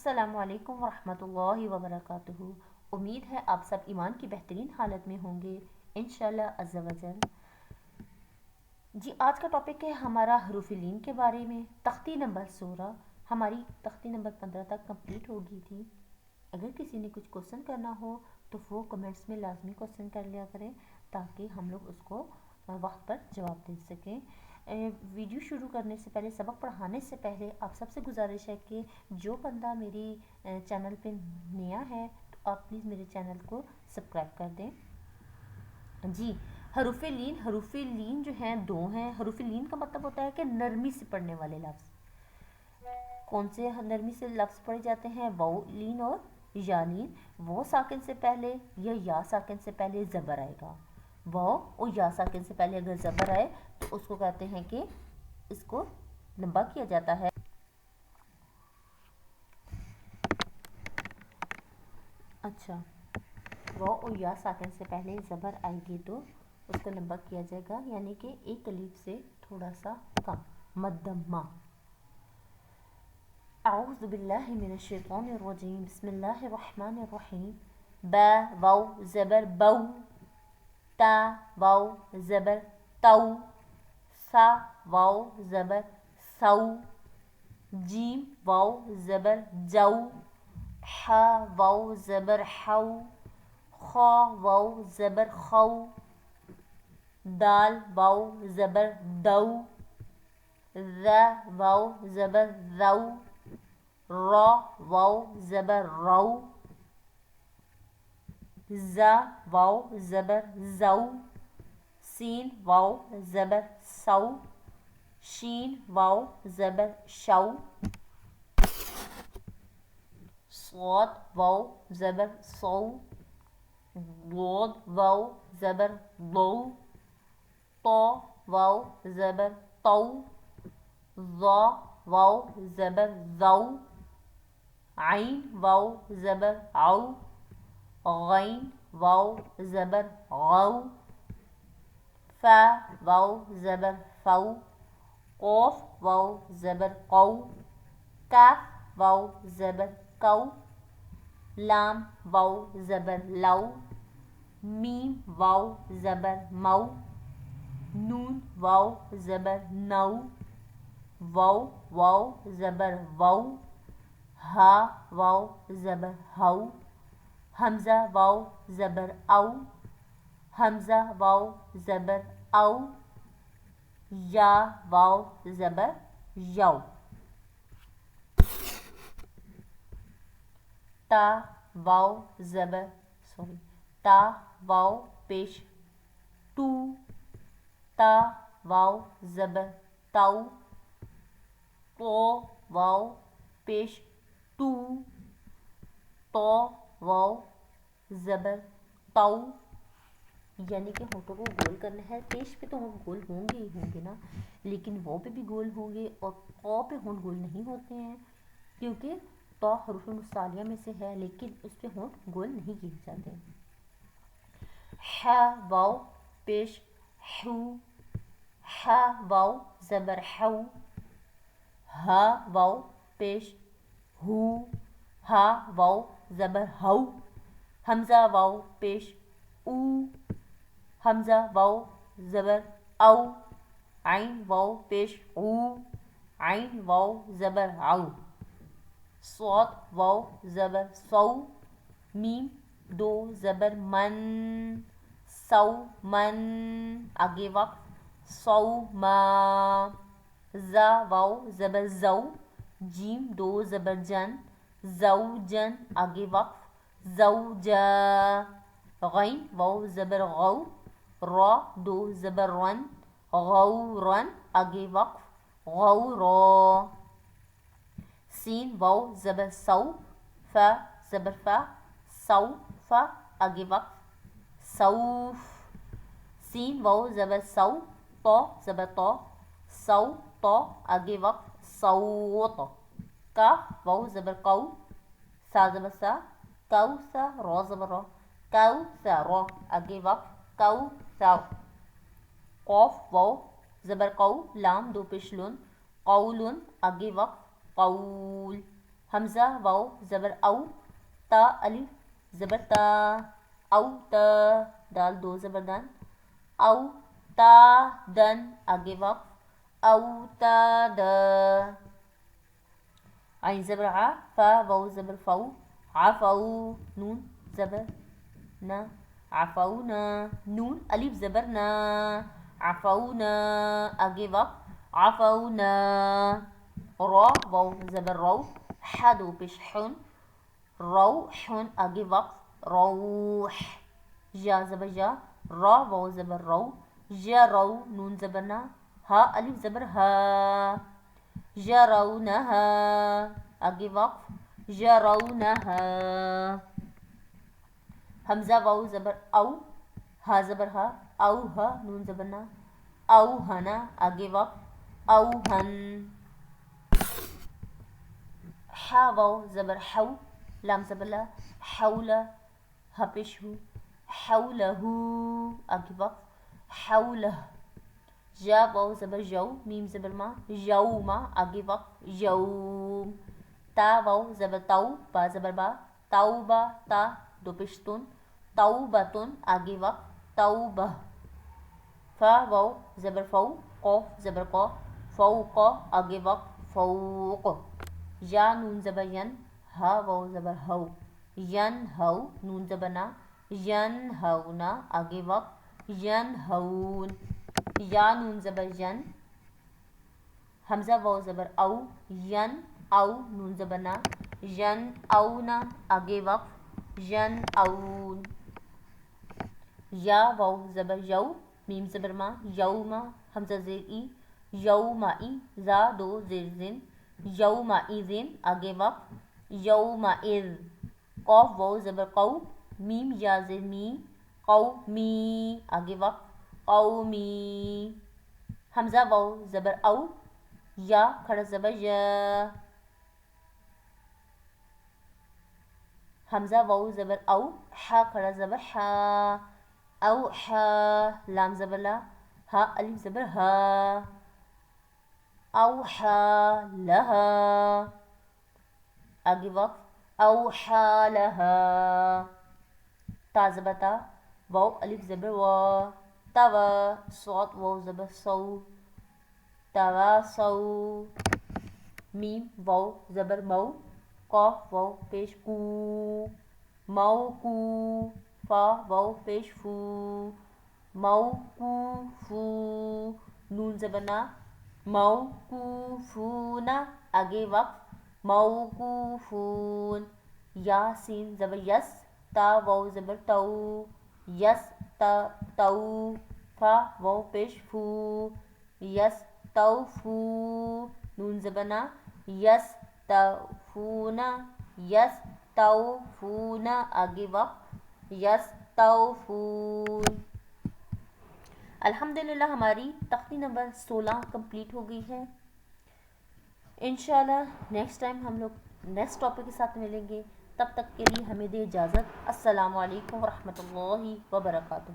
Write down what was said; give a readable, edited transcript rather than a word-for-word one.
السلام علیکم ورحمۃ اللہ وبرکاتہ۔ امید ہے آپ سب ایمان کی بہترین حالت میں ہوں گے انشاءاللہ عز و جل۔ جی آج کا ٹاپک ہے ہمارا حروف لین کے بارے میں۔ تختی نمبر 16 ہماری تختی نمبر 15 تک کمپلیٹ ہو گئی تھی۔ اگر کسی نے کچھ کوسچن کرنا ہو تو وہ کمنٹس میں لازمی کوسچن کر لیا کریں تاکہ ہم لوگ اس کو وقت پر جواب دے سکیں۔ ویڈیو شروع کرنے سے پہلے، سبق پڑھانے سے پہلے آپ سب سے گزارش ہے کہ جو بندہ میری چینل پہ نیا ہے تو آپ پلیز میرے چینل کو سبسکرائب کر دیں۔ جی حروف لین جو ہیں دو ہیں۔ حروف لین کا مطلب ہوتا ہے کہ نرمی سے پڑھنے والے لفظ۔ کون سے نرمی سے لفظ پڑھے جاتے ہیں؟ واو لین اور یا لین۔ وہ ساکن سے پہلے یا ساکن سے پہلے زبر آئے گا۔ واو اور یا ساکن سے پہلے اگر زبر آئے تو اس کو کہتے ہیں کہ اس کو لمبا کیا جاتا ہے۔ اچھا، واو اور یا ساکن سے پہلے زبر آئے گی تو اس کو لمبا کیا جائے گا، یعنی کہ ایک الف سے تھوڑا سا کم، مدمہ۔ اعوذ باللہ من الشیطان الرجیم، بسم اللہ الرحمن الرحیم۔ با واو زبر بو، تا واو زبر تو، سا واو زبر سو، جیم واو زبر جو، حا واو زبر حو، خا واو زبر خو، دال واو زبر دو، ذا واو زبر ذو، را واو زبر رو، زا واو زبر زو، سین واو زبر سو، شین واو زبر شو، صاد واو زبر سو، ضاد واو زبر ضو، طا واو زبر طو، ظا واو زبر ذو، عین واو زبر عو، غین واو زبر غو، فا واو زبر فو، قوف واو زبر قو، کاف واو زبر کو، لام واو زبر لو، میم واو زبر مو، نون واو زبر نو، واو زبر وو، ہا واو زبر ہو، حمزہ واو زبر او، حمزہ واو زبر او، یا واو زبر یو، تا واو زبر تا واو پیش ٹو، تا واو زبر تو، تو واو پیش ٹو، تو واو زبر تو، یعنی کہ ہونٹوں کو گول کرنا ہے۔ پیش پہ تو ہونٹ گول ہوں گے ہی ہوں گے نا، لیکن وہ پہ بھی گول ہوں گے، اور قو پہ ہونٹ گول نہیں ہوتے ہیں کیونکہ تو حروف مستعلیہ میں سے ہے، لیکن اس پہ ہونٹ گول نہیں کیے جاتے۔ ح واو پیش حو، ح واو زبر حو، ہا واو پیش ہو، ہا واو زبر ہو، حمزہ واو پیش او، حمزہ واو زبر او، عین واو پیش او، عین واو زبر او، صاد واو زبر سو، میم دو زبر من، سو من، آگے وقف، سو ما، زا واو زبر زو، جیم دو زبر جن، زو جن، آگے وقف، زو جا، غین واو زبر غو، را دو زبر رن، غو رن، آگے وقف، غو را، سین واو زبر سو، فا زبر فا، سو فا، آگے وقف، سوف، سین واو زبر سو، تو زبر تو، سو تو، آگے وقف، صوت، کاف واو زبر کو، سا زبر سا، کو سا، را زبر را، کو سا را، آگے وقف، کو سا، قوف واو زبر قو، لام دو پیش لن، قولن، آگے وقف، قول، حمزہ واو زبر او، تا الف زبر تا، او تا، دال دو زبر دان، او تا دن آگے وقف، او تا دا. عین زبر ع، فا واو زبر فو، عفو نون زبر نا، عفونا، نون الف زبر نا، عفونا آگے وقف، عفونا. را واو زبر رو، ح دو پیش حن، روح آگے وقف، روح. جا زبر جا، را واو زبر رو، جرو نون زبر نا، ہا الف زبر ہا، جرونہا آگے وقف، جرونہا. حمزہ واو زبر او، ہا زبر ہا، او ہا نون زبر نا، اوہنا آگے وقف، اوہن. حا واو زبر حو، لام زبر لا، حول ہا پیش ہو، حولہ آگے وقف، حولہ. جا واو زبر جو، میم زبر ما، یوما آگے وقف، یوم. تا واو زبر تو، با زبر با، توبہ تا دو پیش تن، توبتن آگے وقف، توبہ. فا واو زبر فو، قوف زبر قو، فوق آگے وقف، فوق. یا نون زبر ین، ہا واو زبر ہو، ین ہو نون زبر نا، ین ہونا آگے وقف، ین ہون. یا نون زبر ین، حمزہ واو زبر او، ین او نون زبر نا، ین اونا آگے وقف، ین اون. یا واو زبر یو، میم زبر ما، یوما حمزہ زیر ای، یومئی زا دو زیر زن، یومئذن آگے وقف، یومئذ. قوف واو زبر قو، میم یا زیر می، قومی آگے وقف، قومی. حمزہ واو زبر او، یا کھڑا زبر یا، حمزہ واو زبر او، ہا کھڑا زبر ہا، اوحا لام زبر لا، ہا الف زبر ہا، اوحا لہا آگے وقف، اوحا لہا. تا زبر تا، واو الف زبر وا، توا، صاد واو زبر سو، تواصو. میم واو زبر مو، قاف واو پیش کو، موقو. فا واو پیش فو، موقوفو نون زبر نا، موقوفونا آگے وقف، موقوفون. یا سین زبر یس، تا واو زبر تو، یس تا تو. فا واو پیش فو، یس توفو نون زبر نا، یس توفونا، یس توفونا آگے وقف، یس توفون. الحمدللہ ہماری تختی نمبر 16 کمپلیٹ ہو گئی ہے. انشاءاللہ نیکسٹ ٹائم ہم لوگ نیکسٹ ٹاپک کے ساتھ ملیں گے. تب تک کے لیے ہمیں دے اجازت. السلام علیکم ورحمۃ اللہ وبرکاتہ.